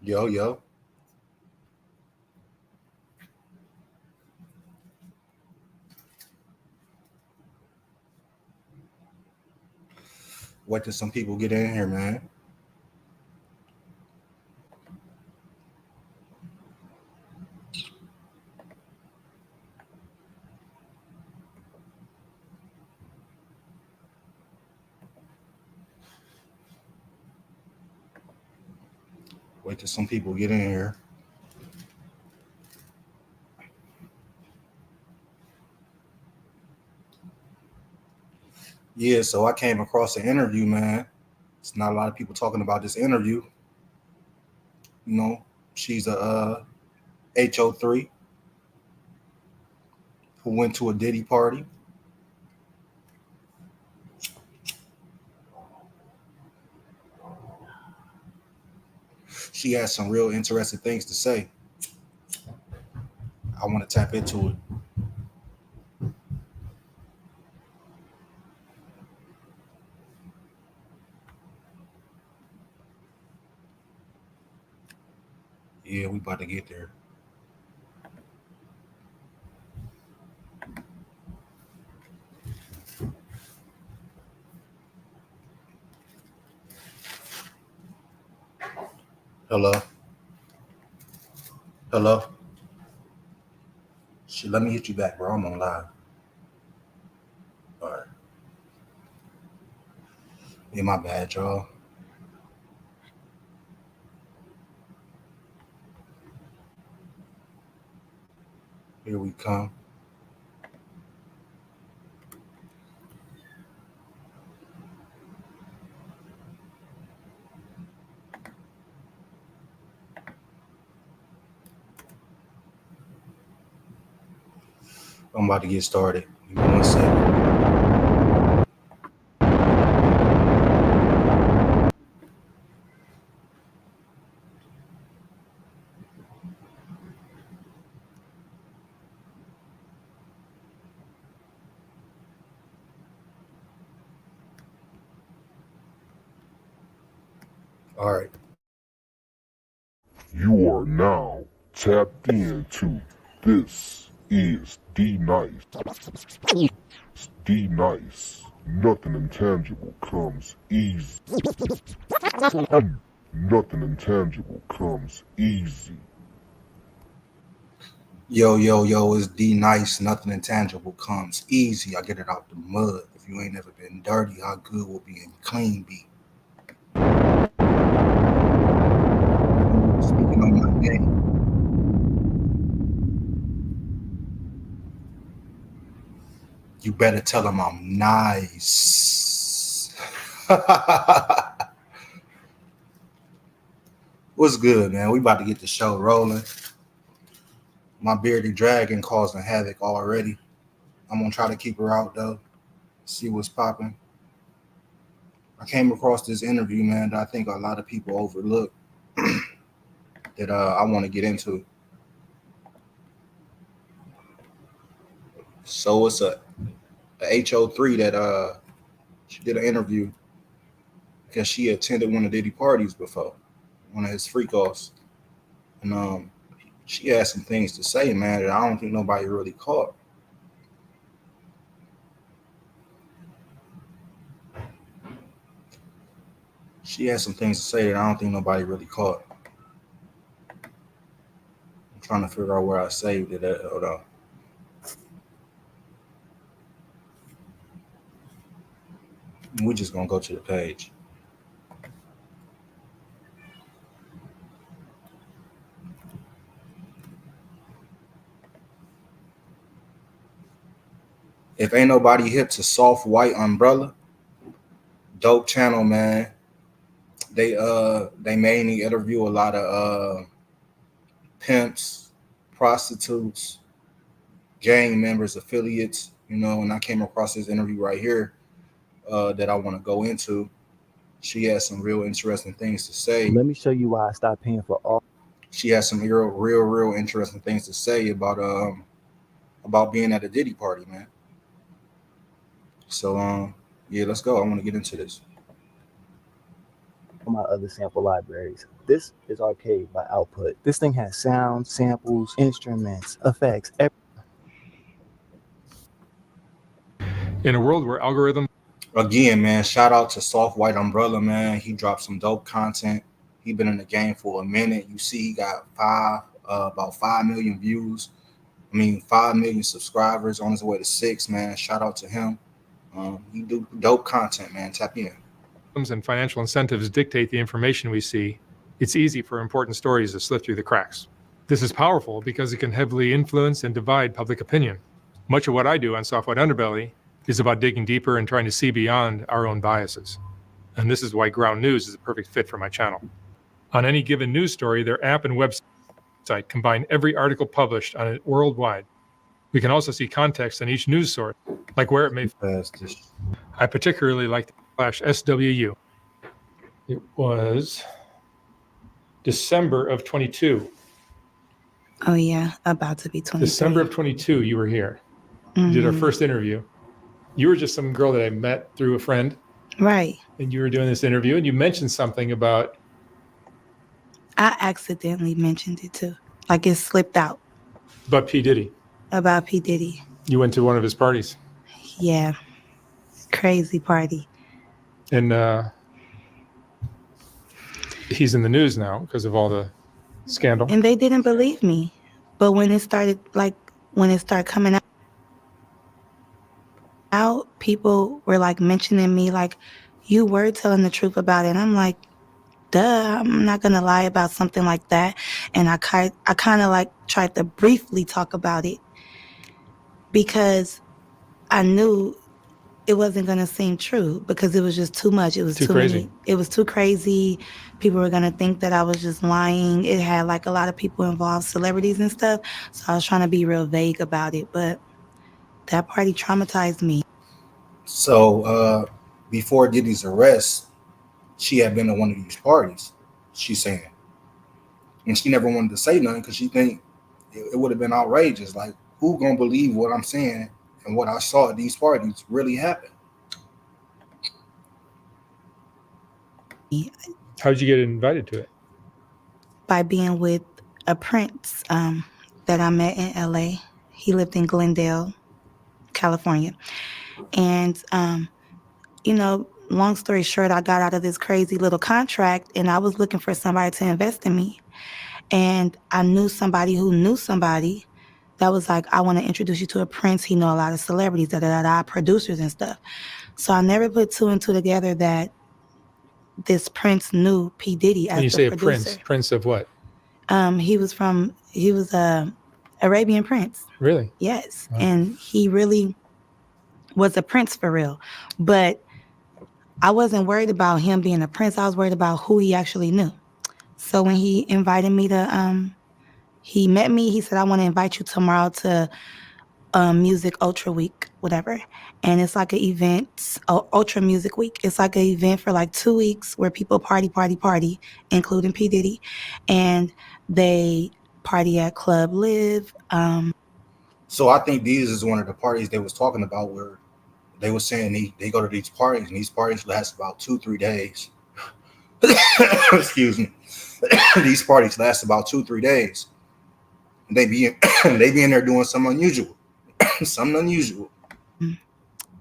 Yo, yo. Wait till some people get in here, man. Wait till some people get in here. Yeah, so I came across an interview, man. It's not a lot of people talking about this interview. You know, she's a ho3 who went to a Diddy party. She has some real interesting things to say. I want to tap into it. Yeah, we about to get there. Hello? Hello? Shit, let me hit you back, bro. I'm on live. All right. Yeah, my bad, y'all. Here we come. I'm about to get started. Give me 1 second. All right. You are now tapped into This is D Nice. D Nice. Nothing intangible comes easy. Nothing intangible comes easy. Yo, yo, yo, it's D Nice. Nothing intangible comes easy. I get it out the mud. If you ain't never been dirty, how good will be in clean be? Speaking on my name. You better tell them I'm nice. What's good, man? We about to get the show rolling. My bearded dragon causing havoc already. I'm gonna try to keep her out though. See what's popping. I came across this interview, man, that I think a lot of people overlook that I want to get into. So it's a ho3 that she did an interview because she attended one of Diddy parties before, one of his freak offs, and she had some things to say, man, that I don't think nobody really caught. She had some things to say that I don't think nobody really caught. I'm trying to figure out where I saved it at. Hold on. We're just gonna go to the page. If ain't nobody hip to Soft White Umbrella, dope channel, man. They mainly interview a lot of pimps, prostitutes, gang members, affiliates, you know, and I came across this interview right here that I want to go into. She has some real interesting things to say. Let me show you why I stopped paying for all. She has some real interesting things to say about being at a Diddy party, man. So yeah, let's go. I want to get into this. my other sample libraries. This is Arcade by Output. This thing has sounds, samples, instruments, effects. In a world where algorithms Again, man, shout out to Soft White Umbrella, man. He dropped some dope content. He been in the game for a minute. You see, he got about 5 million views. 5 million subscribers, on his way to 6, man. Shout out to him. He do dope content, man. Tap in. and financial incentives dictate the information we see, it's easy for important stories to slip through the cracks. This is powerful because it can heavily influence and divide public opinion. Much of what I do on Soft White Underbelly is about digging deeper and trying to see beyond our own biases. And this is why Ground News is a perfect fit for my channel. On any given news story, their app and website combine every article published on it worldwide. We can also see context on each news source, like where it may. I particularly like the /SWU. It was December of 22. Oh yeah, about to be 23. December of 22, you were here. You did our first interview. You were just some girl that I met through a friend. Right. And you were doing this interview and you mentioned something about. I accidentally mentioned it too. Like it slipped out. About P. Diddy. About P. Diddy. You went to one of his parties. Yeah. Crazy party. And he's in the news now because of all the scandal. And they didn't believe me. But when it started coming out, people were like mentioning me like, you were telling the truth about it. And I'm like, duh, I'm not gonna lie about something like that. And I kind of like tried to briefly talk about it because I knew it wasn't gonna seem true because it was just too much. It was too crazy. It was too crazy. People were gonna think that I was just lying. It had like a lot of people involved, celebrities and stuff. So I was trying to be real vague about it, but that party traumatized me. So before Diddy's arrest, she had been to one of these parties, she's saying. And she never wanted to say nothing because she think it would have been outrageous. Like, who gonna believe what I'm saying and what I saw at these parties really happened? How did you get invited to it? By being with a prince that I met in LA. He lived in Glendale, California. And, long story short, I got out of this crazy little contract and I was looking for somebody to invest in me. And I knew somebody who knew somebody that was like, I want to introduce you to a prince. He know a lot of celebrities, producers and stuff. So I never put two and two together that this prince knew P. Diddy as the producer. When you say a prince of what? He was a Arabian prince. Really? Yes. Wow. And he really was a prince for real. But I wasn't worried about him being a prince. I was worried about who he actually knew. So when he invited me to, he met me, he said, I want to invite you tomorrow to Music Ultra Week, whatever. And it's like an event, Ultra Music Week. It's like an event for like 2 weeks where people party, including P. Diddy. And they party at Club Live. So I think these is one of the parties they was talking about where they were saying they go to these parties and these parties last about 2-3 days. Excuse me. These parties last about 2-3 days. And they be in there doing something unusual. Something unusual.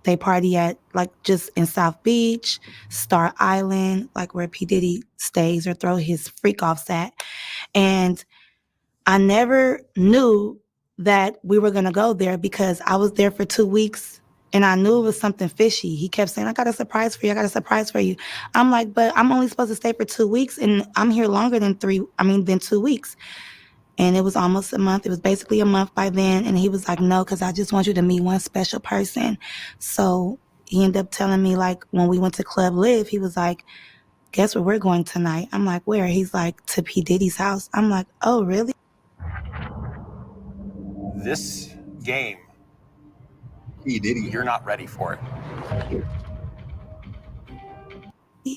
They party at like just in South Beach, Star Island, like where P. Diddy stays or throw his freak offs at. And I never knew that we were going to go there because I was there for 2 weeks and I knew it was something fishy. He kept saying, I got a surprise for you. I'm like, but I'm only supposed to stay for 2 weeks and I'm here longer than 2 weeks. And it was almost a month. It was basically a month by then. And he was like, no, because I just want you to meet one special person. So he ended up telling me, like, when we went to Club Live, he was like, guess where we're going tonight? I'm like, where? He's like, to P. Diddy's house. I'm like, oh, really? This game, P. Diddy, you're not ready for it.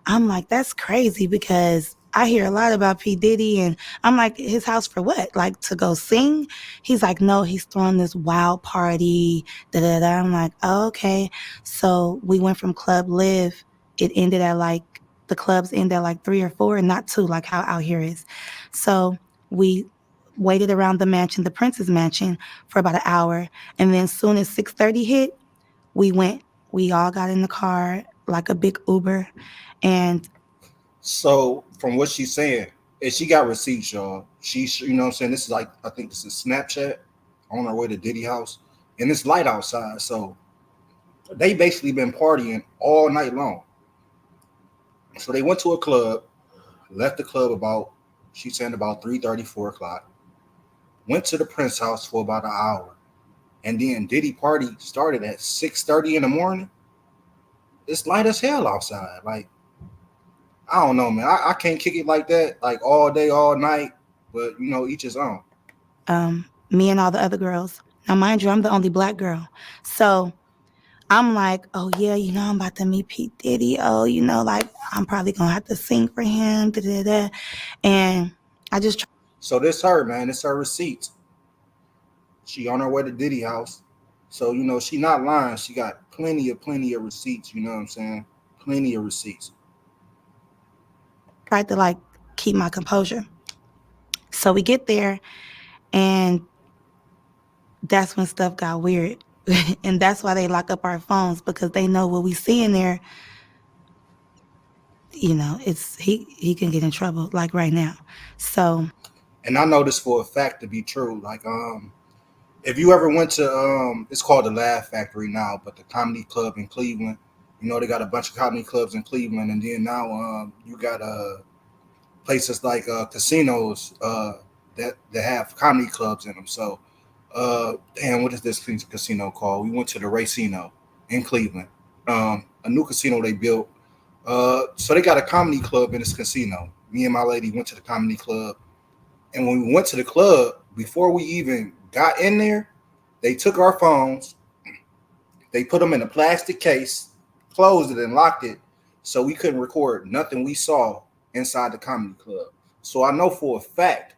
I'm like, that's crazy because I hear a lot about P. Diddy and I'm like, his house for what? Like to go sing? He's like, no, he's throwing this wild party. I'm like, oh, okay. So we went from Club Live. It ended at like the clubs end at like 3 or 4 and not 2 like how out here is. So we waited around the mansion, the Prince's mansion, for about an hour. And then as soon as 6:30 hit, we went. We all got in the car like a big Uber. And So from what she's saying, and she got receipts, y'all. She's, you know what I'm saying? This is like, I think this is Snapchat on her way to Diddy house. And it's light outside. So they basically been partying all night long. So they went to a club, left the club about, she said about 3:30, 4 o'clock. Went to the Prince house for about an hour. And then Diddy party started at 6:30 in the morning. It's light as hell outside. Like, I don't know, man. I can't kick it like that, like all day, all night. But you know, each his own. me and all the other girls. Now, mind you, I'm the only black girl. So I'm like, oh yeah, you know, I'm about to meet P. Diddy. Oh, you know, like I'm probably gonna have to sing for him. Da, da, da. And I just So this her, man. It's her receipts. She on her way to Diddy house. So, you know, she not lying. She got plenty of receipts, you know what I'm saying? Plenty of receipts. tried to like keep my composure. So we get there, and that's when stuff got weird. And that's why they lock up our phones, because they know what we see in there, you know, it's he can get in trouble like right now. So And I know this for a fact to be true. Like, if you ever went to it's called the Laugh Factory now, but the comedy club in Cleveland, you know, they got a bunch of comedy clubs in Cleveland, and then now you got places like casinos that have comedy clubs in them. So damn, what is this casino called? We went to the Racino in Cleveland, a new casino they built. So they got a comedy club in this casino. Me and my lady went to the comedy club, and when we went to the club, before we even got in there, they took our phones, they put them in a plastic case, closed it, and locked it, so we couldn't record nothing we saw inside the comedy club. So I know for a fact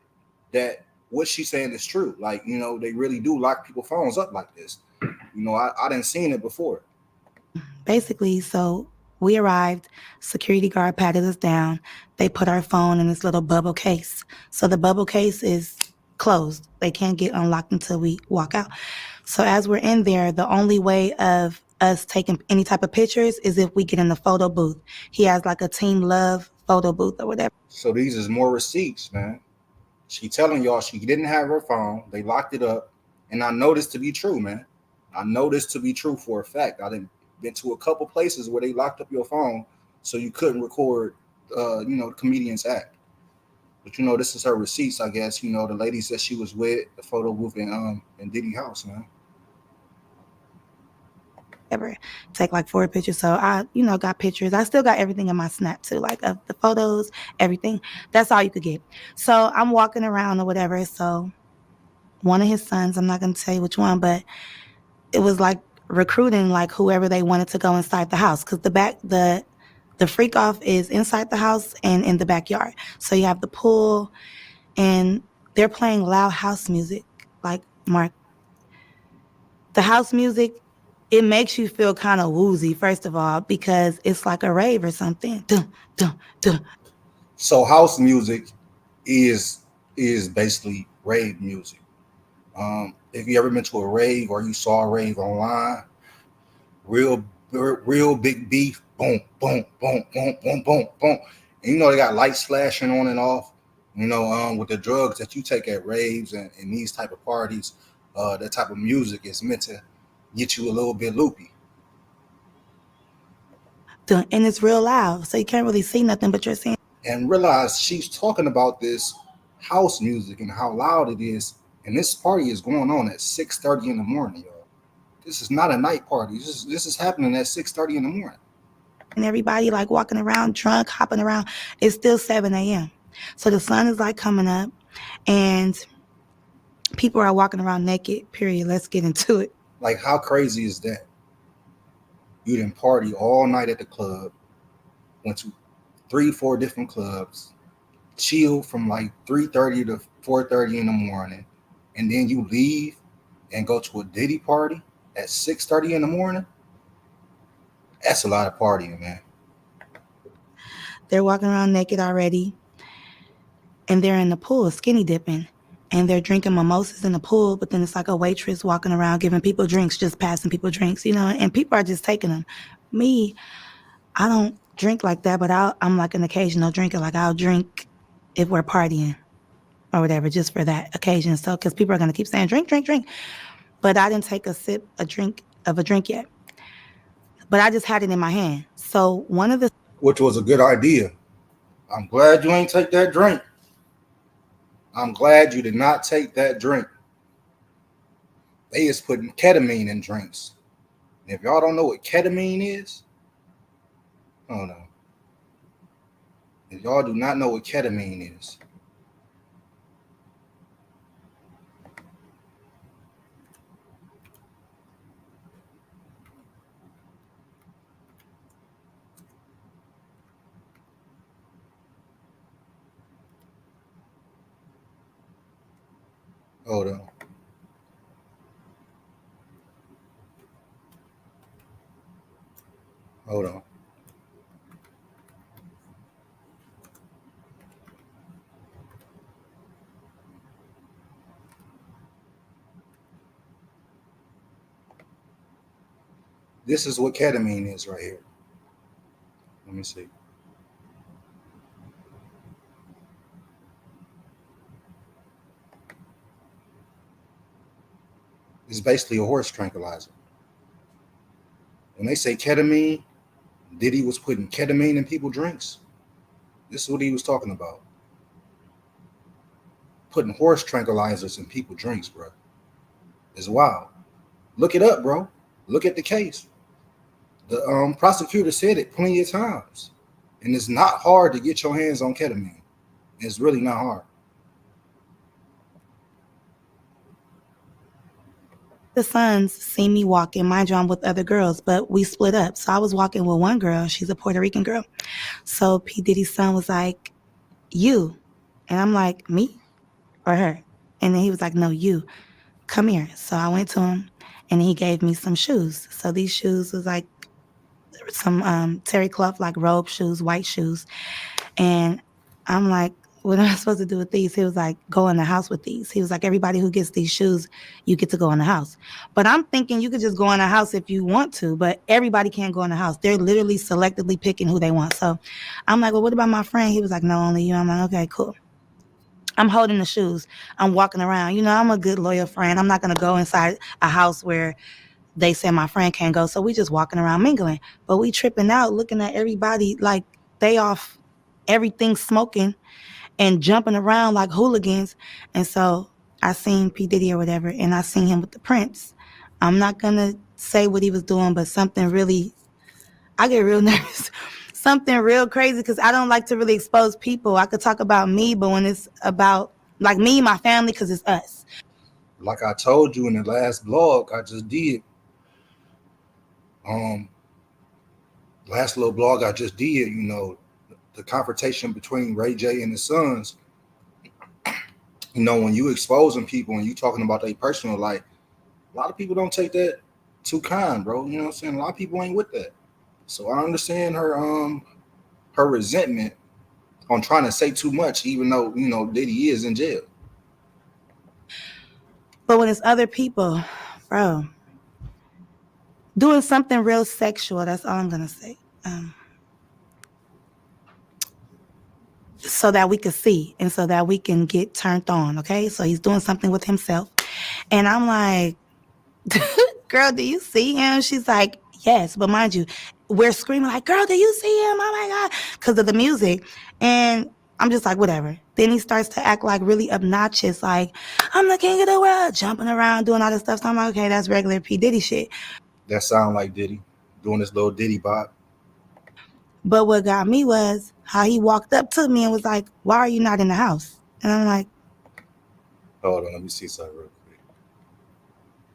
that what she's saying is true. Like, you know, they really do lock people's phones up like this. You know, I didn't seen it before. basically, so we arrived, security guard patted us down. They put our phone in this little bubble case. So the bubble case is closed. They can't get unlocked until we walk out. So as we're in there, the only way of us taking any type of pictures is if we get in the photo booth. He has like a Team Love photo booth or whatever. So these is more receipts, man. She telling y'all she didn't have her phone. They locked it up. And I know this to be true, man. I know this to be true for a fact. I done been to a couple places where they locked up your phone so you couldn't record, you know, the comedian's act. But you know, this is her receipts, I guess. You know, the ladies that she was with, the photo booth in Diddy house, man. Ever take like 4 pictures. So I, you know, got pictures. I still got everything in my snap too, like of the photos, everything. That's all you could get. So I'm walking around or whatever. So one of his sons, I'm not gonna tell you which one, but it was like recruiting like whoever they wanted to go inside the house, because the freak off is inside the house and in the backyard. So you have the pool, and they're playing loud house music. Like, Mark, the house music, it makes you feel kind of woozy, first of all, because it's like a rave or something. Dun, dun, dun. So house music is basically rave music. If you ever been to a rave or you saw a rave online, real big beef, boom, boom, boom, boom, boom, boom, boom. And you know they got lights flashing on and off. You know, with the drugs that you take at raves and these type of parties, that type of music is meant to get you a little bit loopy. Dun. And it's real loud, so you can't really see nothing, but you're seeing. And realize she's talking about this house music and how loud it is. And this party is going on at 6:30 in the morning, y'all. This is not a night party. This is happening at 6:30 in the morning. And everybody like walking around drunk, hopping around. It's still 7 a.m. So the sun is like coming up, and people are walking around naked, period. Let's get into it. Like, how crazy is that? You didn't party all night at the club, went to 3, 4 different clubs, chill from like 3:30 to 4:30 in the morning, and then you leave and go to a Diddy party at 6:30 in the morning. That's a lot of partying, man. They're walking around naked already, and they're in the pool skinny dipping. And they're drinking mimosas in the pool, but then it's like a waitress walking around giving people drinks, just passing people drinks, and people are just taking them. Me, I don't drink like that, but I'm like an occasional drinker. Like I'll drink if we're partying or whatever, just for that occasion. So, because people are going to keep saying drink, drink, drink. But I didn't take a drink yet. But I just had it in my hand. So one of the which was a good idea. I'm glad you ain't take that drink. I'm glad you did not take that drink. They is putting ketamine in drinks. And if y'all don't know what ketamine is, hold on. If y'all do not know what ketamine is, hold on. Hold on. This is what ketamine is right here. Let me see. It's basically a horse tranquilizer. When they say ketamine, Diddy was putting ketamine in people's drinks. This is what he was talking about. Putting horse tranquilizers in people's drinks, bro. It's wild. Look it up, bro. Look at the case. The prosecutor said it plenty of times. And it's not hard to get your hands on ketamine. It's really not hard. sons see me walking. Mind you, I'm with other girls, but we split up. So I was walking with one girl. She's a Puerto Rican girl. So P. Diddy's son was like, you. And I'm like, me or her? And then he was like, no, you. Come here. So I went to him and he gave me some shoes. So these shoes was like some terry cloth, like robe shoes, white shoes. And I'm like, what am I supposed to do with these? He was like, go in the house with these. He was like, everybody who gets these shoes, you get to go in the house. But I'm thinking you could just go in the house if you want to, but everybody can't go in the house. They're literally selectively picking who they want. So I'm like, well, what about my friend? He was like, no, only you. I'm like, okay, cool. I'm holding the shoes. I'm walking around. I'm a good loyal friend. I'm not going to go inside a house where they say my friend can't go. So we just walking around mingling. But we tripping out, looking at everybody like they off everything smoking and jumping around like hooligans. And so I seen P. Diddy or whatever, and I seen him with the Prince. I'm not going to say what he was doing, but something really, I get real nervous. Something real crazy because I don't like to really expose people. I could talk about me, but when it's about like me, my family, because it's us. Like I told you in the last blog I just did, last little blog I just did, the confrontation between Ray J and his sons. When you exposing people and you talking about their personal life, a lot of people don't take that too kind, bro. You know what I'm saying? A lot of people ain't with that. So I understand her resentment on trying to say too much, even though Diddy is in jail. But when it's other people, bro, doing something real sexual, that's all I'm gonna say. So that we could see and so that we can get turned on. Okay, so he's doing something with himself, and I'm like, girl, do you see him? She's like, yes, but mind you, we're screaming like, girl, do you see him? Oh my God, because of the music. And I'm just like, whatever. Then he starts to act like really obnoxious, like, I'm the king of the world, jumping around, doing all this stuff. So I'm like, okay, that's regular P. Diddy shit. That sound like Diddy doing this little Diddy bop. But what got me was how he walked up to me and was like, why are you not in the house? And I'm like, Hold on, let me see something real quick.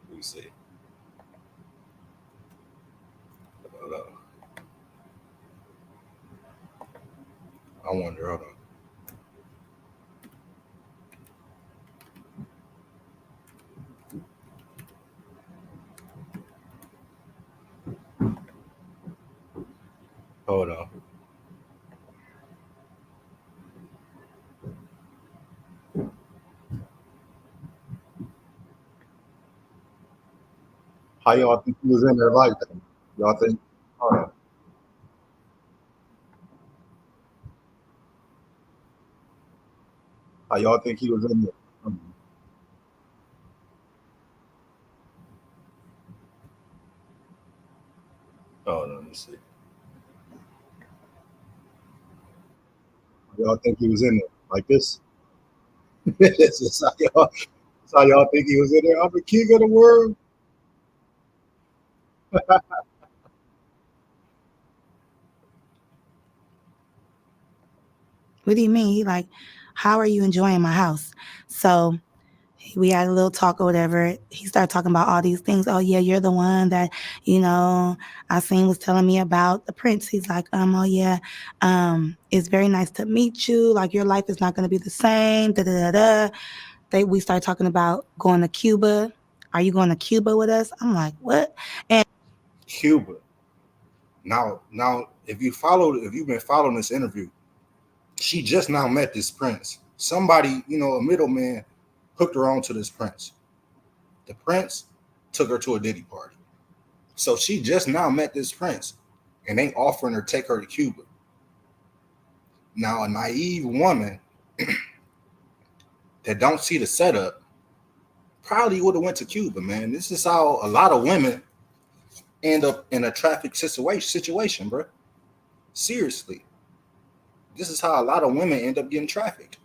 Let me see. Hold on. I wonder. Hold on. Hold on. How y'all think he was in there like that? Y'all think? Hold on. How y'all think he was in there? Oh, no, let me see. Y'all think he was in there like this? This is how y'all think he was in there. I'm the king of the world. What do you mean? He like, how are you enjoying my house? So we had a little talk or whatever. He started talking about all these things. Oh yeah, you're the one that, I seen was telling me about the prince. He's like, oh yeah, it's very nice to meet you. Like your life is not gonna be the same. Da da da da. We started talking about going to Cuba. Are you going to Cuba with us? I'm like, what? And Cuba. Now, if you've been following this interview, she just now met this prince. Somebody, a middleman, hooked her on to this prince. The prince took her to a Diddy party. So she just now met this prince, and they offering her to take her to Cuba. Now, a naive woman that don't see the setup probably would have went to Cuba, man. This is how a lot of women end up in a traffic situation, bro. Seriously. This is how a lot of women end up getting trafficked.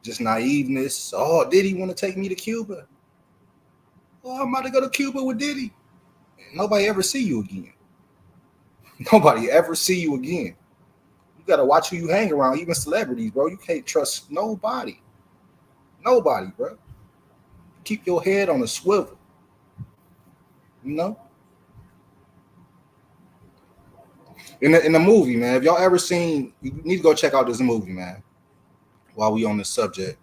Just naiveness. Oh, Diddy want to take me to Cuba? Oh, I'm about to go to Cuba with Diddy. Nobody ever see you again. Nobody ever see you again. You got to watch who you hang around, even celebrities, bro. You can't trust nobody. Nobody, bro. Keep your head on a swivel. You know? In the movie, man, if y'all ever seen, you need to go check out this movie, man. While we on this subject,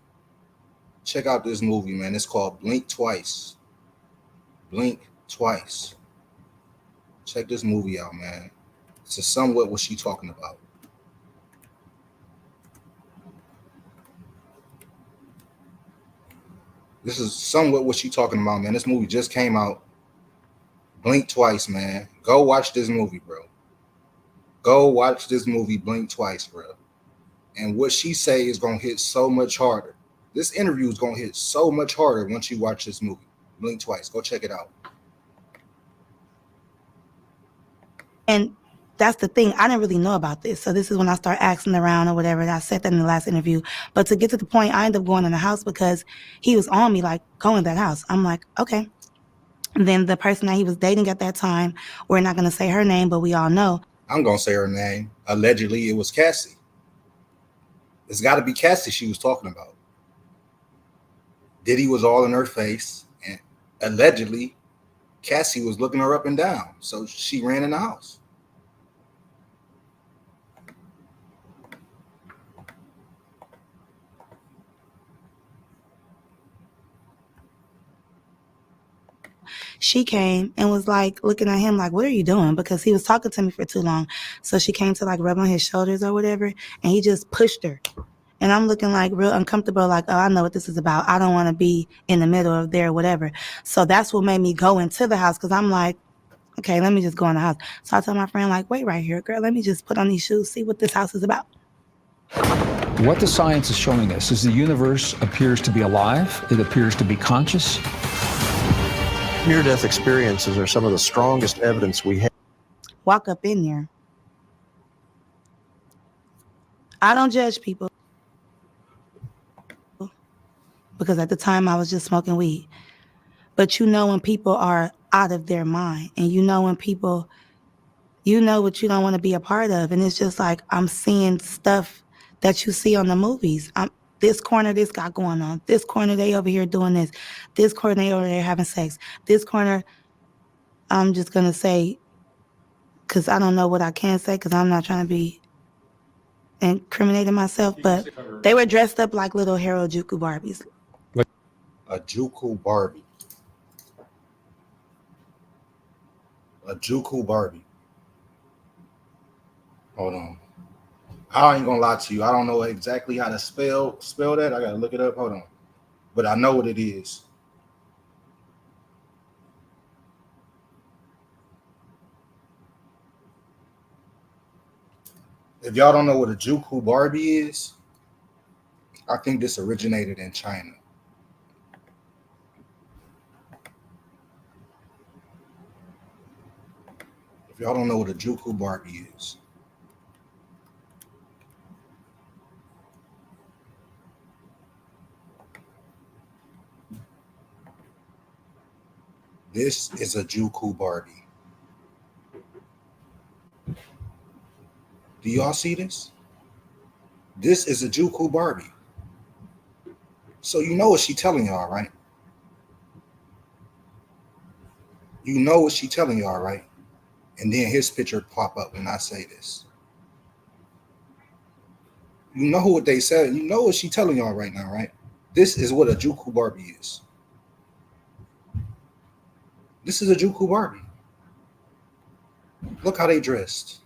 check out this movie, man. It's called Blink Twice. Blink Twice. Check this movie out, man. It's a somewhat what she talking about. This is somewhat what she talking about, man. This movie just came out. Blink Twice, man. Go watch this movie, bro. Go watch this movie, Blink Twice, bro. And what she say is gonna hit so much harder. This interview is gonna hit so much harder once you watch this movie. Blink Twice. Go check it out. And that's the thing. I didn't really know about this. So this is when I start asking around or whatever. And I said that in the last interview. But to get to the point, I ended up going in the house because he was on me, like, go in that house. I'm like, okay. And then the person that he was dating at that time, we're not going to say her name, but we all know. I'm gonna say her name. Allegedly, it was Cassie. It's got to be Cassie she was talking about. Diddy was all in her face, and allegedly, Cassie was looking her up and down. So she ran in the house. She came and was like looking at him like, what are you doing? Because he was talking to me for too long. So she came to like rub on his shoulders or whatever, and he just pushed her. And I'm looking like real uncomfortable, like, oh, I know what this is about. I don't want to be in the middle of there or whatever. So that's what made me go into the house, because I'm like, okay, let me just go in the house. So I told my friend, like, wait right here, girl, let me just put on these shoes, see what this house is about. What the science is showing us is the universe appears to be alive. It appears to be conscious. Near-death experiences are some of the strongest evidence we have. Walk up in there. I don't judge people, because at the time I was just smoking weed. But you know when people are out of their mind, and you know when people, you know what you don't want to be a part of. And it's just like, I'm seeing stuff that you see on the movies. This corner, this got going on. This corner, they over here doing this. This corner, they over there having sex. This corner, I'm just going to say, because I don't know what I can say, because I'm not trying to be incriminating myself, but they were dressed up like little Harajuku Barbies. A Juku Barbie. A Juku Barbie. Hold on. I ain't gonna lie to you. I don't know exactly how to spell that. I gotta look it up. Hold on. But I know what it is. If y'all don't know what a Juku Barbie is, I think this originated in China. If y'all don't know what a Juku Barbie is, this is a Juku Barbie. Do y'all see this? This is a Juku Barbie. So you know what she telling y'all, right? You know what she telling y'all, right? And then his picture pop up when I say this. You know what they said. You know what she telling y'all right now, right? This is what a Juku Barbie is. This is a Juku Barbie. Look how they dressed.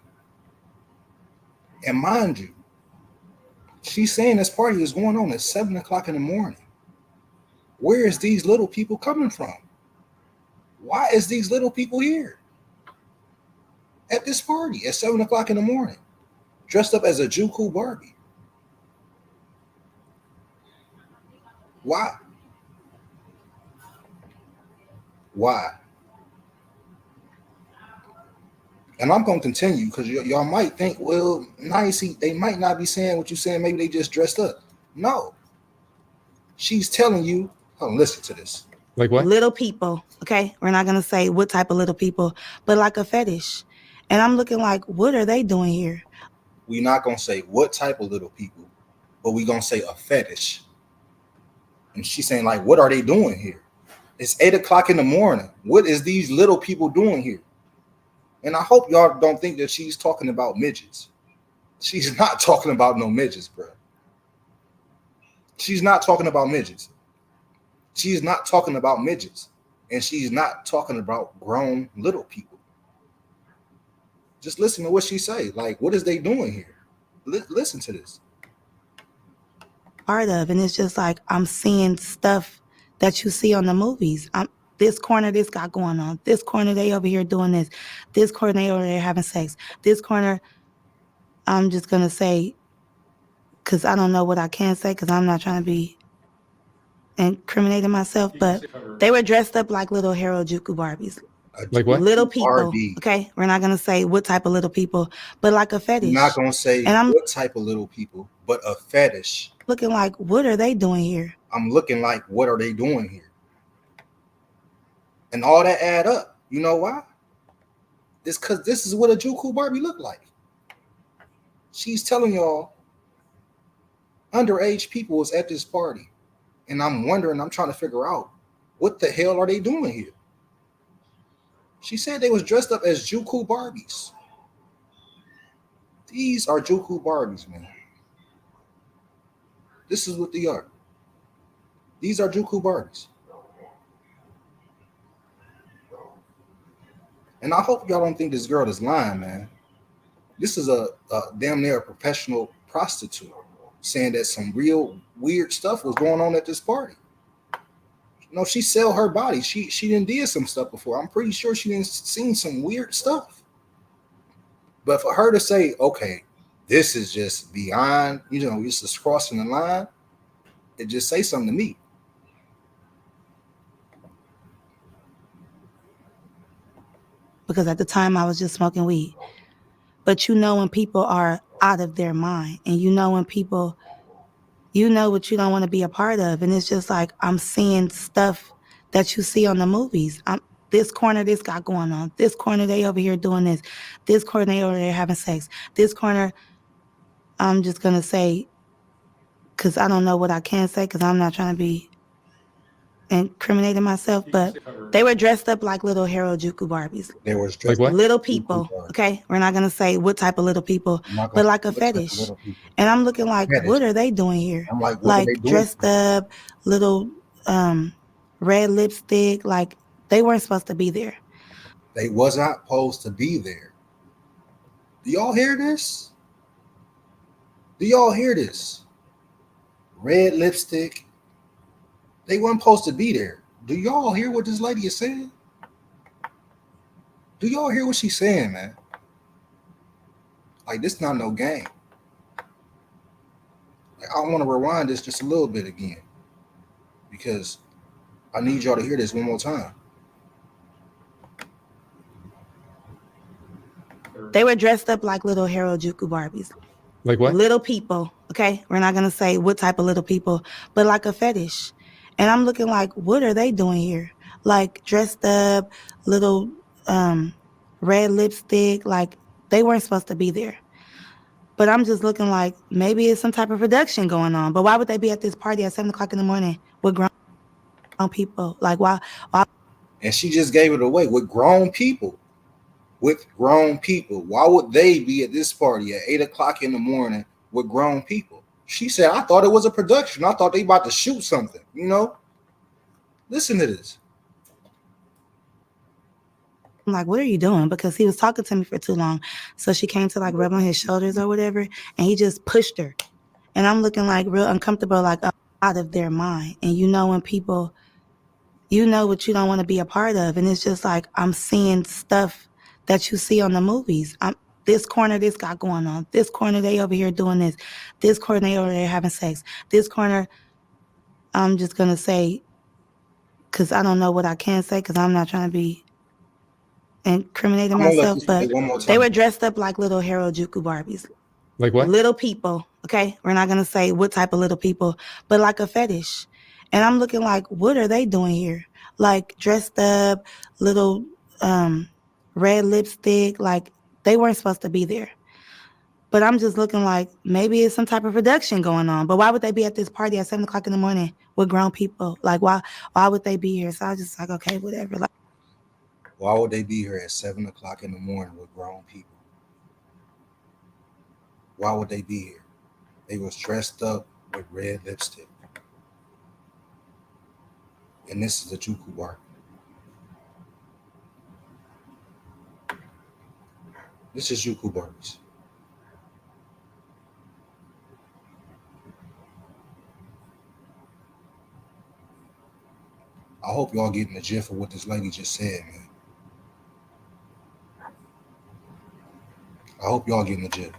And mind you, she's saying this party is going on at 7 o'clock in the morning. Where is these little people coming from? Why is these little people here at this party at 7 o'clock in the morning, dressed up as a Juku Barbie? Why? Why? And I'm going to continue because y'all might think, well, nice, they might not be saying what you're saying. Maybe they just dressed up. No. She's telling you, hold on, listen to this. Like what? Little people, okay? We're not going to say what type of little people, but like a fetish. And I'm looking like, what are they doing here? We're not going to say what type of little people, but we're going to say a fetish. And she's saying, like, what are they doing here? It's 8 o'clock in the morning. What is these little people doing here? And I hope y'all don't think that she's talking about midgets. She's not talking about no midgets, bro. She's not talking about midgets. She's not talking about midgets. And she's not talking about grown little people. Just listen to what she say. Like, what is they doing here? Listen to this. Part of, and it's just like I'm seeing stuff that you see on the movies. This corner, this got going on. This corner, they over here doing this. This corner, they over there having sex. This corner, I'm just gonna say, because I don't know what I can say, because I'm not trying to be incriminating myself, but they were dressed up like little Harajuku Barbies. Like what? Little people, Barbie. okay? We're not gonna say what type of little people, but like a fetish. We're not gonna say and I'm what type of little people, but a fetish. Looking like, what are they doing here? I'm looking like, what are they doing here? And all that add up. You know why? It's because this is what a Juku Barbie look like. She's telling y'all underage people was at this party. And I'm wondering, I'm trying to figure out, what the hell are they doing here? She said they was dressed up as Juku Barbies. These are Juku Barbies, man. This is what they are. These are Juku Barbies. And I hope y'all don't think this girl is lying, man. This is a damn near a professional prostitute saying that some real weird stuff was going on at this party. You know, she sell her body. She didn't did some stuff before. I'm pretty sure she didn't seen some weird stuff. But for her to say, okay, this is just beyond, you know, it's just crossing the line, it just say something to me. Because at the time I was just smoking weed. But you know when people are out of their mind, and you know when people, you know what you don't want to be a part of. And it's just like I'm seeing stuff that you see on the movies. This corner, this got going on. This corner, they over here doing this. This corner, they over there having sex. This corner, I'm just going to say, because I don't know what I can say, because I'm not trying to be incriminating myself, but they were dressed up like little Harajuku Barbies. They was dressed Like what? Little people, okay? We're not going to say what type of little people, but like a fetish. And I'm looking like, Fetish. what are they doing here? I'm like, what like are they doing? Dressed up, little red lipstick, like they weren't supposed to be there. They was not supposed to be there. Do y'all hear this? Do y'all hear this? Red lipstick. They weren't supposed to be there. Do y'all hear what this lady is saying? Do y'all hear what she's saying, man? Like, this not no game. Like, I want to rewind this just a little bit again because I need y'all to hear this one more time. They were dressed up like little Harajuku Barbies. Like what? Little people, okay? We're not going to say what type of little people, but like a fetish. And I'm looking like, what are they doing here? Like dressed up, little red lipstick, like they weren't supposed to be there. But I'm just looking like maybe it's some type of production going on. But why would they be at this party at 7:00 in the morning with grown people? Like why? And she just gave it away with grown people. With grown people. Why would they be at this party at 8:00 in the morning with grown people? She said, I thought it was a production. I thought they about to shoot something, you know? Listen to this. I'm like, what are you doing? Because he was talking to me for too long. So she came to like rub on his shoulders or whatever, and he just pushed her. And I'm looking like real uncomfortable, like out of their mind. And you know when people, you know what you don't want to be a part of. And it's just like I'm seeing stuff that you see on the movies. This corner, this got going on. This corner, they over here doing this. This corner, they over there having sex. This corner, I'm just going to say, because I don't know what I can say because I'm not trying to be incriminating myself, but they were dressed up like little Harajuku Barbies. Like what? Little people, okay? We're not going to say what type of little people, but like a fetish. And I'm looking like, what are they doing here? Like dressed up, little red lipstick, like they weren't supposed to be there. But I'm just looking like maybe it's some type of production going on. But why would they be at this party at 7:00 in the morning with grown people? Like why would they be here? So I was just like, okay, whatever. Like, why would they be here at 7:00 in the morning with grown people? Why would they be here? They was dressed up with red lipstick. And this is a Juku bar. This is Juku Barbies. I hope y'all getting the gist of what this lady just said, man. I hope y'all getting the gist.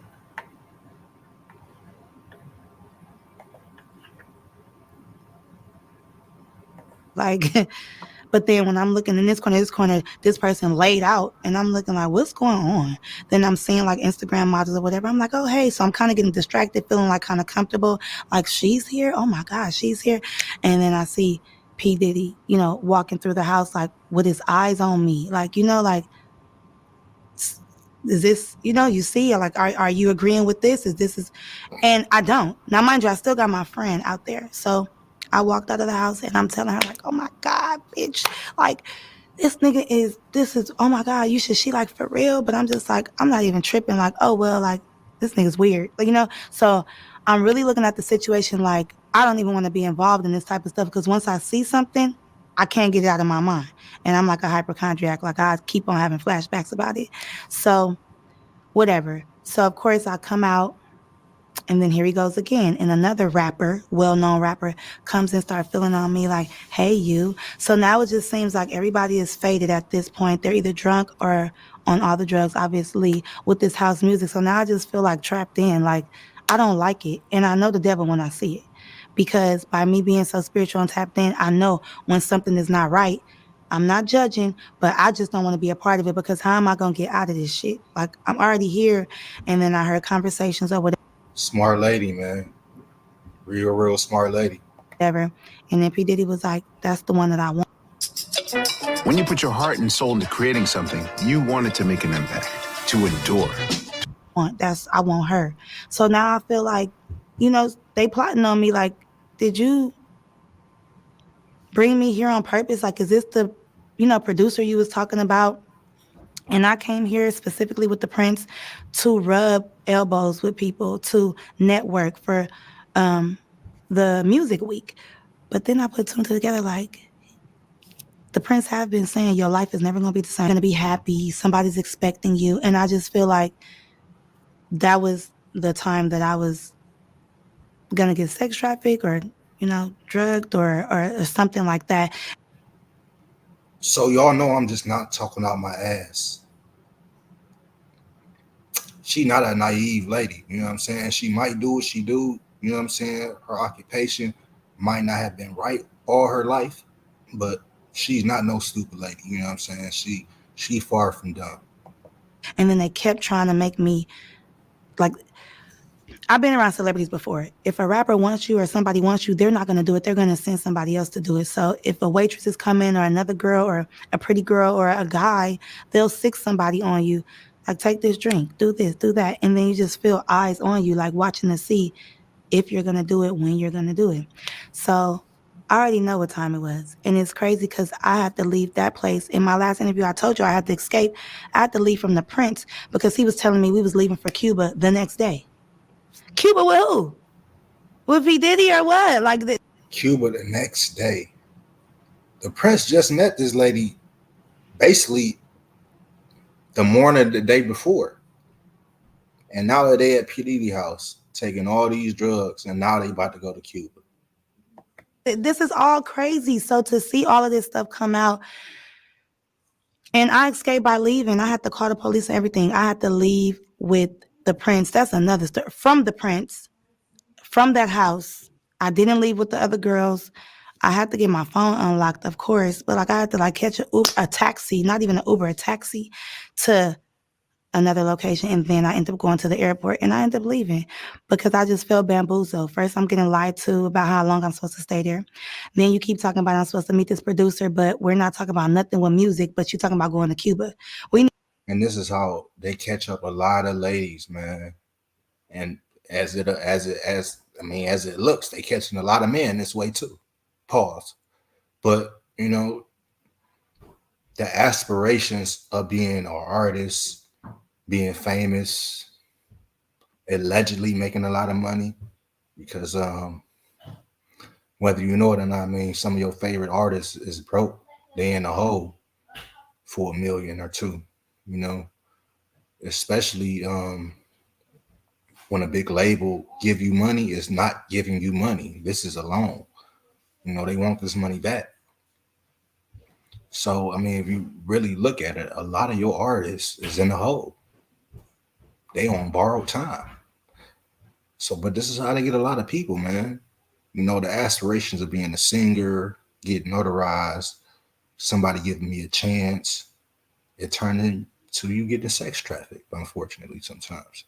Like, but then when I'm looking in this corner, this person laid out, and I'm looking like, what's going on? Then I'm seeing like Instagram models or whatever. I'm like, oh, hey. So I'm kind of getting distracted, feeling like kind of comfortable. Like, she's here. Oh my gosh, she's here. And then I see P. Diddy, you know, walking through the house, like with his eyes on me. Like, you know, like, is this, you know, you see, like, are you agreeing with this? And I don't. Now, mind you, I still got my friend out there. So I walked out of the house and I'm telling her, like, oh my God, bitch. Like, this is, oh my God, she like for real? But I'm just like, I'm not even tripping. Like, oh, well, like, this nigga's weird. Like, you know, so I'm really looking at the situation like, I don't even want to be involved in this type of stuff because once I see something, I can't get it out of my mind. And I'm like a hypochondriac. Like, I keep on having flashbacks about it. So whatever. So, of course, I come out. And then here he goes again. And another rapper, well-known rapper, comes and starts feeling on me like, hey, you. So now it just seems like everybody is faded at this point. They're either drunk or on all the drugs, obviously, with this house music. So now I just feel like trapped in. Like, I don't like it. And I know the devil when I see it. Because by me being so spiritual and tapped in, I know when something is not right. I'm not judging, but I just don't want to be a part of it because how am I going to get out of this shit? Like, I'm already here. And then I heard conversations or whatever. Smart lady, man. Real smart lady. Whatever. And then P. Diddy was like, that's the one that I want. When you put your heart and soul into creating something, you want it to make an impact, to endure. I want her. So now I feel like, you know, they plotting on me like, did you bring me here on purpose? Like, is this the, you know, producer you was talking about? And I came here specifically with the Prince to rub elbows with people, to network for the music week. But then I put two and two together like, the Prince have been saying your life is never going to be the same. You're going to be happy. Somebody's expecting you. And I just feel like that was the time that I was going to get sex trafficked or, you know, drugged or something like that. So y'all know I'm just not talking out my ass. she not a naive lady. You know what I'm saying? She might do what she do. You know what I'm saying? Her occupation might not have been right all her life, but she's not no stupid lady. You know what I'm saying? She far from dumb. And then they kept trying to make me like, I've been around celebrities before. If a rapper wants you or somebody wants you, they're not going to do it. They're going to send somebody else to do it. So if a waitress is coming or another girl or a pretty girl or a guy, they'll sick somebody on you. Like, take this drink, do this, do that. And then you just feel eyes on you, like watching to see if you're going to do it, when you're going to do it. So I already know what time it was. And it's crazy because I had to leave that place. In my last interview, I told you I had to escape. I had to leave from the Prince because he was telling me we was leaving for Cuba the next day. Cuba with who? With P. Diddy or what? Like the Cuba the next day. The Prince just met this lady basically the morning of the day before. And now they at P. Diddy house taking all these drugs, and now they about to go to Cuba. This is all crazy. So to see all of this stuff come out, and I escaped by leaving. I had to call the police and everything. I had to leave with the Prince. That's another story. From the Prince, from that house. I didn't leave with the other girls. I had to get my phone unlocked, of course, but like I had to like catch a taxi, not even an Uber, a taxi to another location. And then I ended up going to the airport and I ended up leaving because I just felt bamboozled. First, I'm getting lied to about how long I'm supposed to stay there. Then you keep talking about I'm supposed to meet this producer, but we're not talking about nothing with music, but you're talking about going to Cuba. And this is how they catch up a lot of ladies, man. And as it looks, they catching a lot of men this way too. Pause. But you know, the aspirations of being an artist, being famous, allegedly making a lot of money, because whether you know it or not, I mean, some of your favorite artists is broke. They in the hole for $1 million or $2 million, you know, especially when a big label give you money, is not giving you money. This is a loan. You know, they want this money back. So, I mean, if you really look at it, a lot of your artists is in the hole. They on borrowed time. So, but this is how they get a lot of people, man. You know, the aspirations of being a singer, getting notarized, somebody giving me a chance, it turned into you getting sex trafficked, unfortunately, sometimes.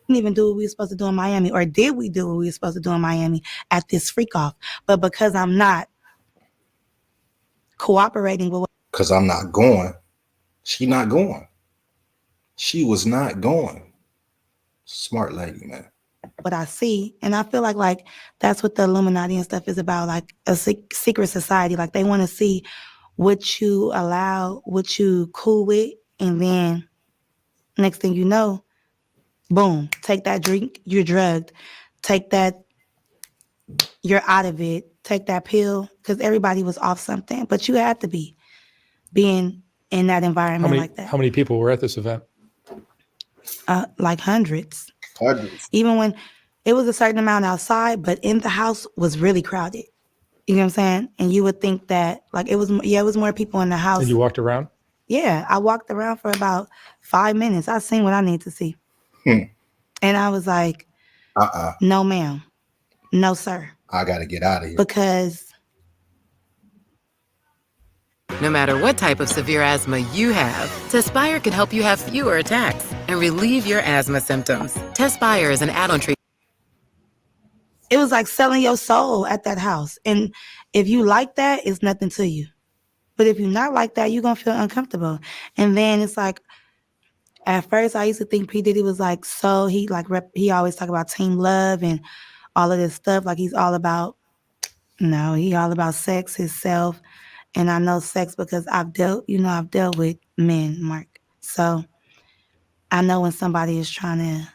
Didn't even do what we were supposed to do in Miami, or did we do what we were supposed to do in Miami at this freak off? But because I'm not cooperating with because I'm not going, she not going. She was not going. Smart lady, man. what I see, and I feel like that's what the Illuminati and stuff is about, like a secret society. Like they want to see what you allow, what you cool with, and then next thing you know, boom, take that drink, you're drugged. Take that, you're out of it. Take that pill, because everybody was off something, but you had to be being in that environment like that. How many people were at this event? Like hundreds. Hundreds. Even when it was a certain amount outside, but in the house was really crowded. You know what I'm saying? And you would think that like it was more people in the house. And you walked around? Yeah, I walked around for about 5 minutes. I seen what I need to see. And I was like, no, ma'am. No, sir. I got to get out of here. Because no matter what type of severe asthma you have, Tespire can help you have fewer attacks and relieve your asthma symptoms. Tespire is an add-on treatment. It was like selling your soul at that house. And if you like that, it's nothing to you. But if you're not like that, you're going to feel uncomfortable. And then it's like, at first I used to think P. Diddy was like, so he always talk about team love and all of this stuff. Like he's all about, no, he all about sex, himself. And I know sex because I've dealt with men, Mark. So I know when somebody is trying to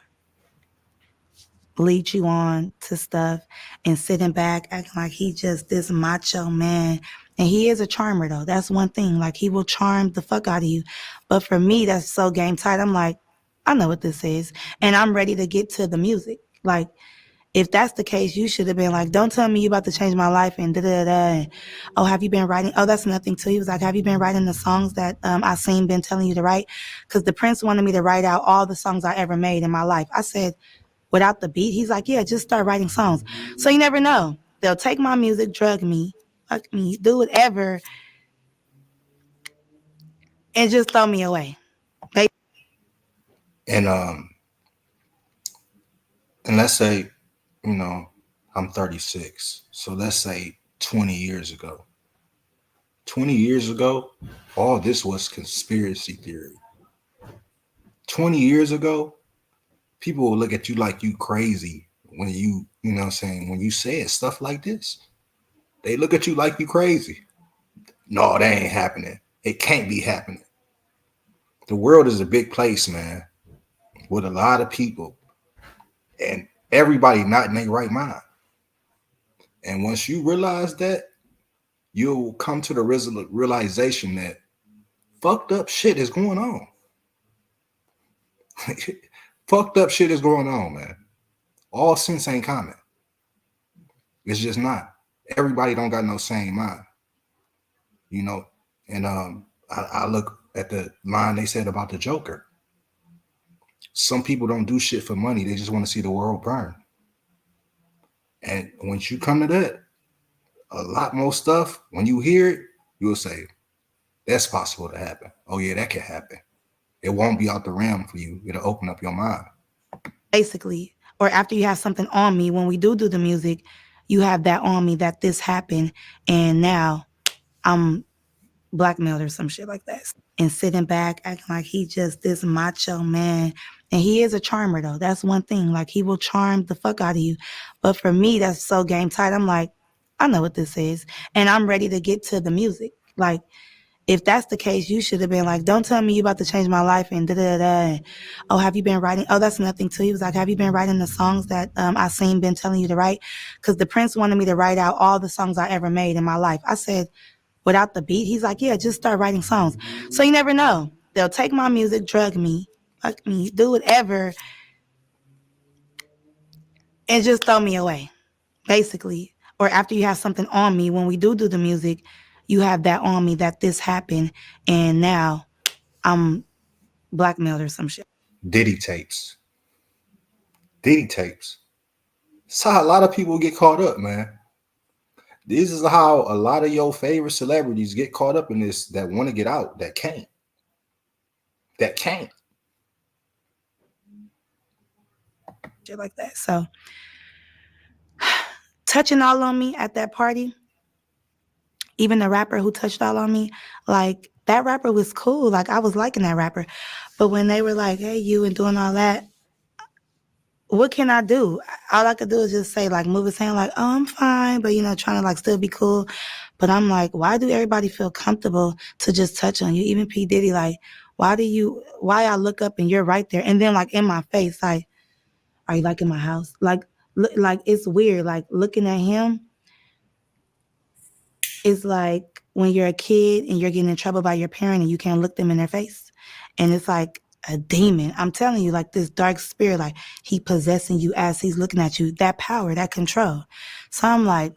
lead you on to stuff and sitting back acting like he just this macho man. And he is a charmer though. That's one thing. Like he will charm the fuck out of you. But for me, that's so game tight. I'm like, I know what this is. And I'm ready to get to the music. Like if that's the case, you should have been like, don't tell me you about to change my life and da da da. And, oh, have you been writing? Oh, that's nothing too. He was like, have you been writing the songs that I seen been telling you to write? Because the Prince wanted me to write out all the songs I ever made in my life. I said, without the beat? He's like, yeah, just start writing songs. So you never know. They'll take my music, drug me, fuck me, do whatever, and just throw me away. And let's say, you know, I'm 36. So let's say 20 years ago. 20 years ago, all this was conspiracy theory. 20 years ago, people will look at you like you crazy when you know what I'm saying, when you say stuff like this. They look at you like you crazy. No, that ain't happening. It can't be happening. The world is a big place, man, with a lot of people and everybody not in their right mind. And once you realize that, you'll come to the realization that fucked up shit is going on. Fucked up shit is going on, man. All sense ain't common. It's just not. Everybody don't got no same mind, you know. And I look at the line they said about the Joker. Some people don't do shit for money. They just want to see the world burn. And once you come to that, a lot more stuff, when you hear it, you'll say, that's possible to happen. Oh yeah, that can happen. It won't be out the realm for you. It'll open up your mind. Basically, or after you have something on me, when we do the music, you have that on me that this happened and now I'm blackmailed or some shit like that. And sitting back, acting like he just this macho man. And he is a charmer though. That's one thing. Like he will charm the fuck out of you. But for me, that's so game tight. I'm like, I know what this is. And I'm ready to get to the music. Like, if that's the case, you should have been like, don't tell me you about to change my life and da da da. And, oh, have you been writing? Oh, that's nothing too. He was like, have you been writing the songs that I seen been telling you to write? Because the Prince wanted me to write out all the songs I ever made in my life. I said, without the beat? He's like, yeah, just start writing songs. So you never know. They'll take my music, drug me, fuck me, do whatever, and just throw me away, basically. Or after you have something on me, when we do the music, you have that on me that this happened and now I'm blackmailed or some shit. Diddy tapes. Diddy tapes. That's how a lot of people get caught up, man. This is how a lot of your favorite celebrities get caught up in this, that want to get out, that can't. That can't. Shit like that. So touching all on me at that party, even the rapper who touched all on me, like that rapper was cool. Like I was liking that rapper. But when they were like, hey, you and doing all that, what can I do? All I could do is just say, like, move his hand, like, oh, I'm fine, but, you know, trying to, like, still be cool. But I'm like, why do everybody feel comfortable to just touch on you? Even P. Diddy, like, why I look up and you're right there? And then, like, in my face, like, are you, like, in my house? Like, it's weird. Like, looking at him is like when you're a kid and you're getting in trouble by your parent and you can't look them in their face. And it's like a demon. I'm telling you, like this dark spirit, like he possessing you as he's looking at you, that power, that control. So I'm like.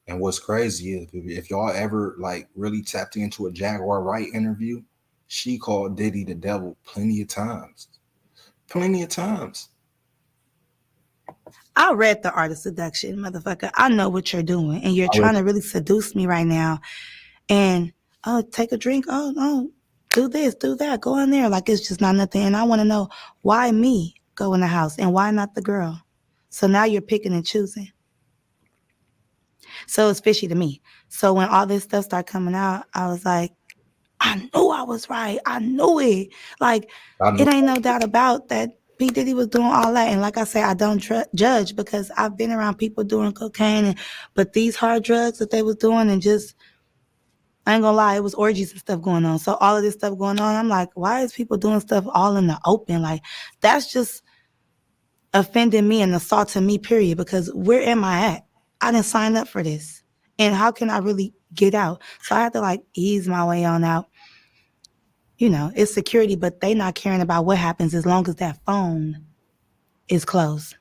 And what's crazy is if y'all ever like really tapped into a Jaguar Wright interview, she called Diddy the devil plenty of times. Plenty of times. I read The Art of Seduction, motherfucker. I know what you're doing. And you're trying to really seduce me right now. And, oh, take a drink. Oh, no. Do this, do that, go in there. Like it's just not nothing. And I want to know why me go in the house and why not the girl? So now you're picking and choosing. So it's fishy to me. So when all this stuff started coming out, I was like, I knew I was right. I knew it. Like, it ain't no doubt about that. P. Diddy was doing all that. And like I say, I don't judge because I've been around people doing cocaine. But these hard drugs that they was doing and just, I ain't gonna lie, it was orgies and stuff going on. So all of this stuff going on, I'm like, why is people doing stuff all in the open? Like, that's just offending me and assaulting me, period. Because where am I at? I didn't sign up for this. And how can I really get out? So I had to like ease my way on out. You know, it's security, but they not caring about what happens as long as that phone is closed.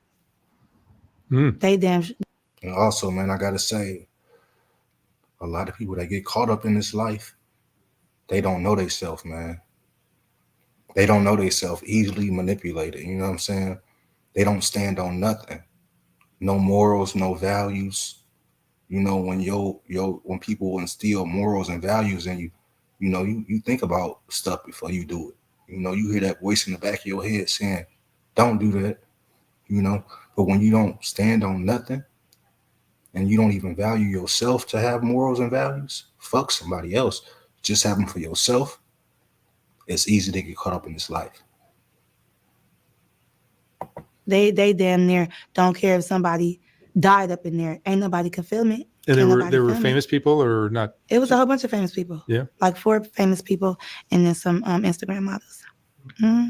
They damn. And also, man, I gotta say, a lot of people that get caught up in this life, they don't know themselves, man. They don't know themselves, easily manipulated. You know what I'm saying? They don't stand on nothing. No morals, no values. You know, when people instill morals and values in you, you think about stuff before you do it. You know, you hear that voice in the back of your head saying, don't do that, you know. But when you don't stand on nothing and you don't even value yourself to have morals and values, fuck somebody else. Just have them for yourself. It's easy to get caught up in this life. They damn near don't care if somebody died up in there. Ain't nobody can film it. And Can't there nobody were film famous people or not? It was a whole bunch of famous people. Yeah. Like 4 famous people and then some Instagram models. Mm-hmm.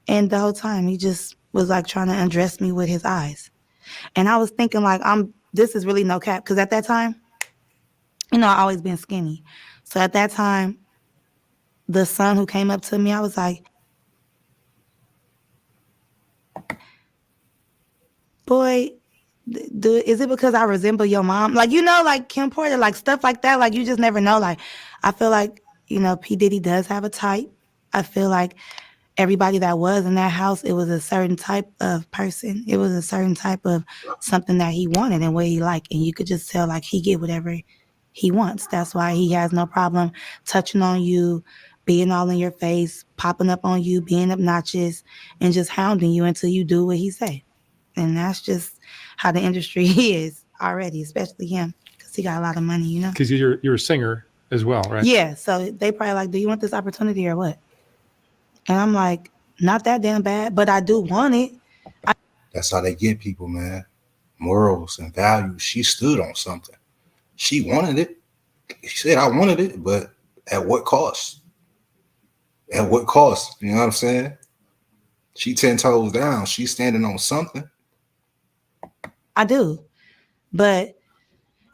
And the whole time he just was like trying to undress me with his eyes. And I was thinking like, this is really no cap. Cause at that time, you know, I always been skinny. So at that time, the son who came up to me, I was like, boy, is it because I resemble your mom? Like, you know, like Kim Porter, like stuff like that. Like, you just never know. Like, I feel like, you know, P. Diddy does have a type. I feel like everybody that was in that house, it was a certain type of person. It was a certain type of something that he wanted and what he liked. And you could just tell, like, he get whatever he wants. That's why he has no problem touching on you, being all in your face, popping up on you, being obnoxious, and just hounding you until you do what he say. And that's just how the industry is already, especially him, because he got a lot of money, you know? Because you're a singer as well, right? Yeah, so they probably like, do you want this opportunity or what? And I'm like, not that damn bad, but I do want it. That's how they get people, man. Morals and values. She stood on something. She wanted it. She said, I wanted it, but at what cost? At what cost? You know what I'm saying? She 10 toes down. She's standing on something. I do. But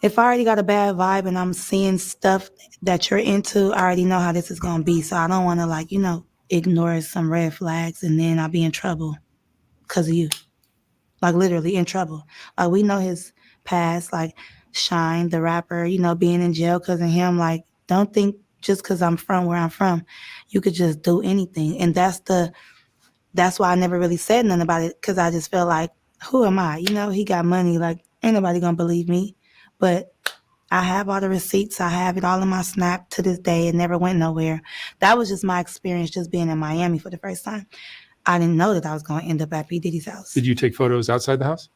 if I already got a bad vibe and I'm seeing stuff that you're into, I already know how this is going to be. So I don't want to, like, you know, ignore some red flags and then I'll be in trouble because of you. Like, literally in trouble. Like, we know his past, like Shine, the rapper, you know, being in jail because of him. Like, don't think just because I'm from where I'm from, you could just do anything. And that's why I never really said nothing about it, because I just felt like, who am I? You know, he got money. Like, ain't nobody going to believe me. But I have all the receipts. I have it all in my Snap to this day. It never went nowhere. That was just my experience just being in Miami for the first time. I didn't know that I was going to end up at P. Diddy's house. Did you take photos outside the house?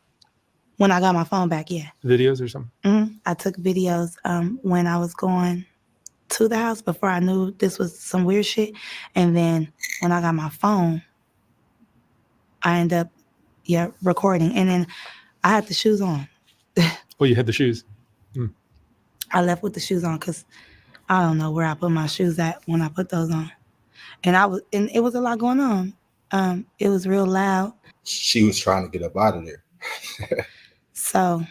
When I got my phone back, yeah. Videos or something? Mm-hmm. I took videos when I was going to the house before I knew this was some weird shit. And then when I got my phone, I ended up, recording. And then I had the shoes on. Oh, you had the shoes. I left with the shoes on because I don't know where I put my shoes at when I put those on. And it was a lot going on. It was real loud. She was trying to get up out of there. So,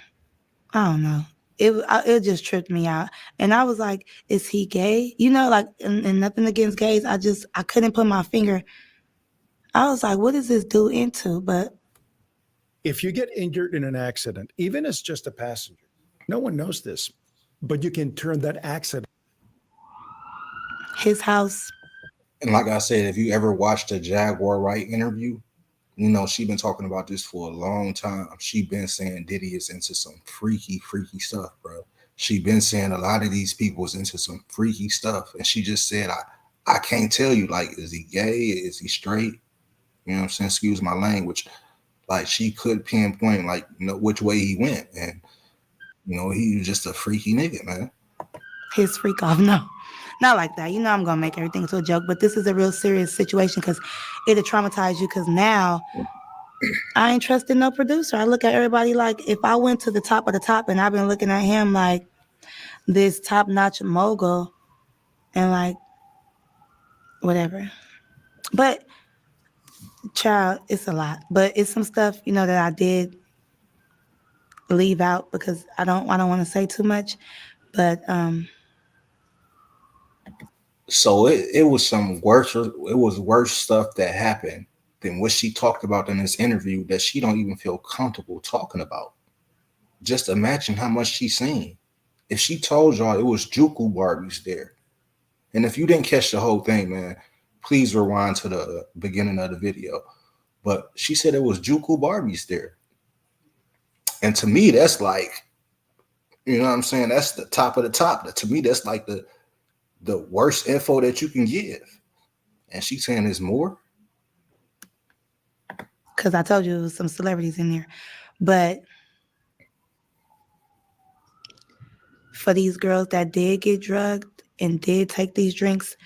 I don't know. It just tripped me out. And I was like, is he gay? You know, like, and nothing against gays. I couldn't put my finger. I was like, what is this dude into? But if you get injured in an accident, even as just a passenger, no one knows this, but you can turn that accident. His house. And like I said, if you ever watched the Jaguar Wright interview, you know, she been talking about this for a long time. She been saying Diddy is into some freaky stuff, bro. She been saying a lot of these people is into some freaky stuff. And she just said, I can't tell you, like, is he gay? Is he straight? You know what I'm saying? Excuse my language. Like, she could pinpoint, like, you know, which way he went. And, you know, he was just a freaky nigga, man. His freak off, no. Not like that. You know I'm going to make everything to a joke, but this is a real serious situation because it'll traumatize you, because now I ain't trusting no producer. I look at everybody like, if I went to the top of the top and I've been looking at him like this top-notch mogul and like whatever. But, child, it's a lot. But it's some stuff, you know, that I did leave out because I don't want to say too much. But so it was some worse. It was worse stuff that happened than what she talked about in this interview that she don't even feel comfortable talking about. Just imagine how much she's seen. If she told y'all it was Juku Barbies there, and if you didn't catch the whole thing, man, please rewind to the beginning of the video. But she said it was Juku Barbies there. And to me, that's like, you know what I'm saying? That's the top of the top. To me, that's like the worst info that you can give. And she's saying there's more. Because I told you there was some celebrities in there. But for these girls that did get drugged and did take these drinks,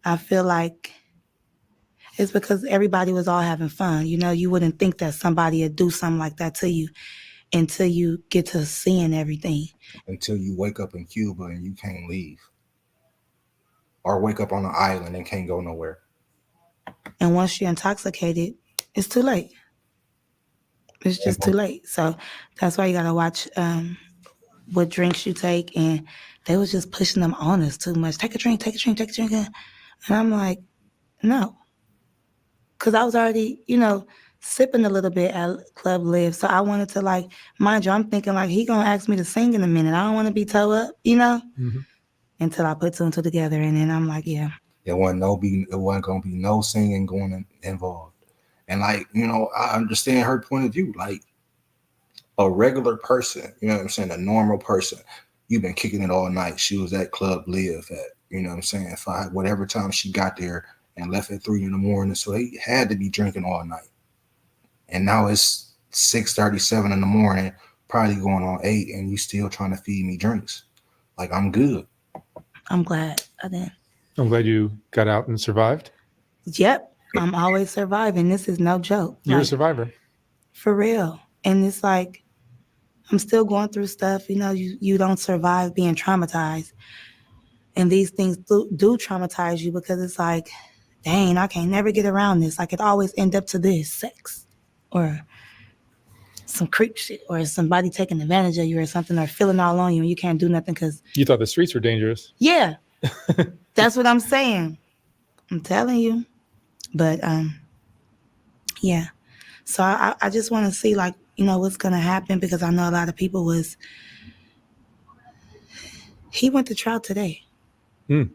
I feel like it's because everybody was all having fun. You know, you wouldn't think that somebody would do something like that to you until you get to seeing everything. Until you wake up in Cuba and you can't leave. Or wake up on an island and can't go nowhere. And once you're intoxicated, it's too late. It's just too late. So that's why you got to watch what drinks you take. And they was just pushing them on us too much. Take a drink, take a drink, take a drink. And I'm like, no. Because I was already, you know, sipping a little bit at Club Live. So I wanted to, like, mind you, I'm thinking like he going to ask me to sing in a minute. I don't want to be toe up, you know, until I put two and two together. And then I'm like, yeah. It wasn't going to be no singing going involved. And like, you know, I understand her point of view. Like a regular person, you know what I'm saying? A normal person, you've been kicking it all night. She was at Club Live at, you know what I'm saying? Whatever time she got there and left at 3 a.m. So they had to be drinking all night. And now it's 6:37 in the morning, probably going on 8, and you still trying to feed me drinks. Like, I'm good. I'm glad I didn't. I'm glad you got out and survived. Yep. I'm always surviving. This is no joke. You're like, a survivor. For real. And it's like, I'm still going through stuff. You know, you don't survive being traumatized. And these things do traumatize you because it's like, dang, I can't never get around this. Like, it always end up to this, sex or some creep shit or somebody taking advantage of you or something or feeling all on you and you can't do nothing because... You thought the streets were dangerous. Yeah. That's what I'm saying. I'm telling you. But, yeah. So I just want to see, like, you know, what's going to happen because I know a lot of people he went to trial today. And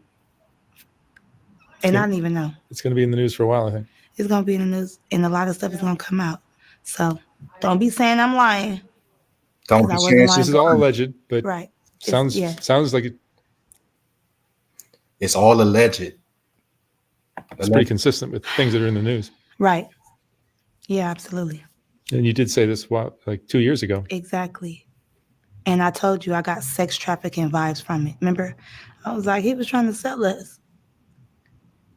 I didn't even know. It's going to be in the news for a while, I think. It's going to be in the news and a lot of stuff is going to come out. So don't be saying I'm lying. Don't be saying this is all alleged, but right. Sounds like it. It's all alleged. It's pretty consistent with things that are in the news. Right. Yeah, absolutely. And you did say this, like 2 years ago. Exactly. And I told you I got sex trafficking vibes from it. Remember? I was like, he was trying to sell us.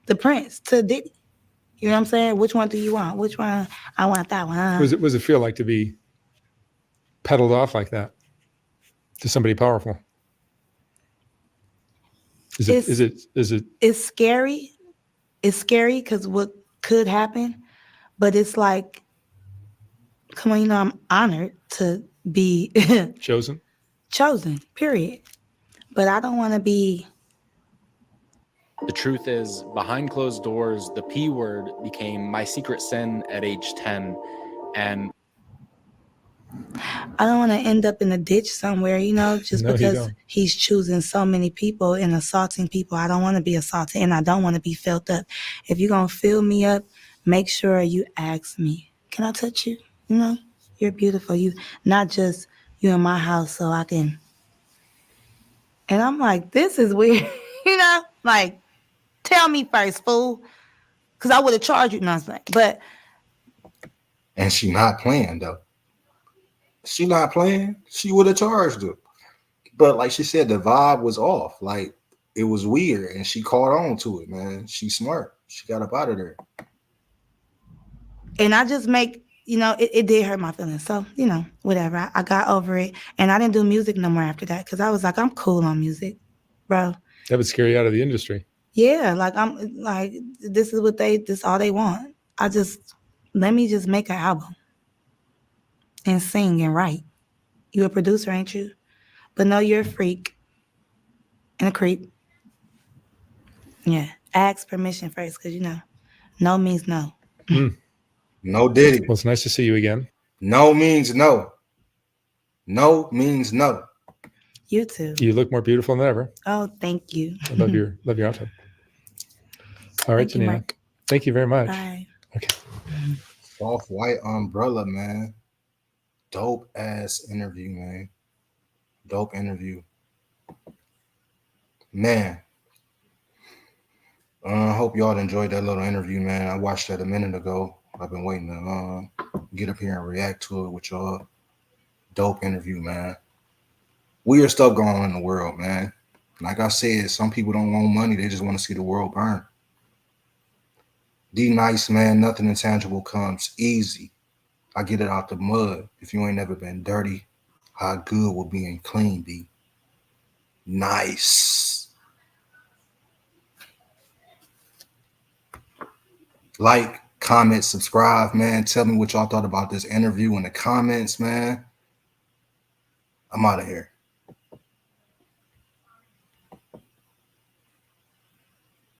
The Prince to Diddy. You know what I'm saying? Which one do you want? Which one? I want that one. What does it feel like to be peddled off like that to somebody powerful? Is it? It's scary. It's scary because what could happen, but it's like, come on, you know, I'm honored to be chosen, period. But I don't want to be. The truth is, behind closed doors, the P word became my secret sin at age 10. And I don't want to end up in a ditch somewhere, you know, just because he's choosing so many people and assaulting people. I don't want to be assaulted and I don't want to be filled up. If you're going to fill me up, make sure you ask me, can I touch you? You know, you're beautiful. You, not just you in my house so I can. And I'm like, this is weird. You know, like, tell me first, fool. Because I would have charged you. No, but. And she not playing, though. She not playing. She would have charged her. But like she said, the vibe was off. Like, it was weird. And she caught on to it, man. She's smart. She got up out of there. And I just make, you know, it did hurt my feelings. So, you know, whatever. I got over it. And I didn't do music no more after that. Because I was like, I'm cool on music, bro. That would scare you out of the industry. Yeah, like I'm like, this is all they want. Let me just make an album and sing and write. You a producer, ain't you? But no, you're a freak and a creep. Yeah, ask permission first, because you know, no means no. No Diddy. Well, it's nice to see you again. No means no. No means no. You too. You look more beautiful than ever. Oh, thank you. I love your outfit. All right, Thank you, Janina. Mark. Thank you very much. Bye. Okay. Soft white umbrella, man. Dope ass interview, man. Dope interview. Man. I hope y'all enjoyed that little interview, man. I watched that a minute ago. I've been waiting to get up here and react to it with y'all. Dope interview, man. Weird stuff going on in the world, man. Like I said, some people don't want money. They just want to see the world burn. D-Nice, man. Nothing intangible comes easy. I get it out the mud. If you ain't never been dirty, how good will being clean be? Nice. Like, comment, subscribe, man. Tell me what y'all thought about this interview in the comments, man. I'm out of here.